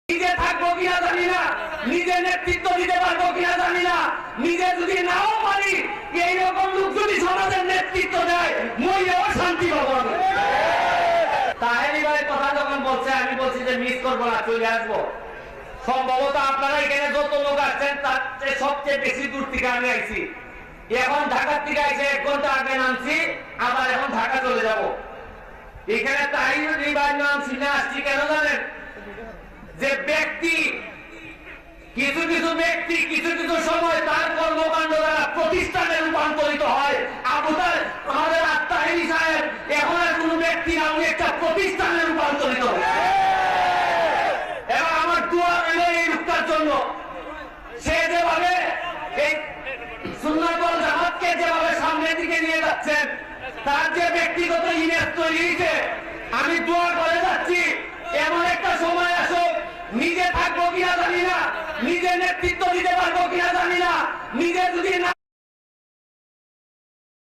নিজে থাকবো কিনা জানি না, নিজে নেতৃত্ব দিতে পারবো কিনা জানি না, নিজে যদি নাও পারি এইরকম লোক যদি সমাজের নেতৃত্ব দেয় মইলেও শান্তি পাবো। তাহেরি ভাই কথা যখন বলছে আমি বলছি যে মিস করবো না, চলে আসবো। সম্ভবত আপনারা এখানে যত লোক আসছেন তার চেয়ে সবচেয়ে বেশি দূর থেকে আমি আইছি। এখন ঢাকার থেকে আইসে 1 ঘন্টা আগে নামছি, আবার এখন ঢাকা চলে যাব। এখানে তাহেরি ভাই নাম শুনে আসছি কেন জানেন? যে ব্যক্তি কিছু কিছু ব্যক্তি কিছু কিছু সময় তার কর্মকাণ্ড দ্বারা প্রতিষ্ঠানে রূপান্তরিত হয়। আমাদের তাহেরি সাহেব এখন আর কোন ব্যক্তি না, উনি একটা প্রতিষ্ঠানে রূপান্তরিত হয়। এবং আমার দোয়া রইল এই লোকটার জন্য। সে যেভাবে এই সুন্নাত ওয়াল জামাতকে যেভাবে সামনের দিকে নিয়ে যাচ্ছেন, তার যে ব্যক্তিগত ইমেজ তৈরি হয়েছে, আমি দোয়া করে যাচ্ছি এমন একটা সময় আসুক, নিজে থাকবো কিনা জানি না, নিজে নেতৃত্ব দিতে পারবো কিনা জানি না, নিজে যদি না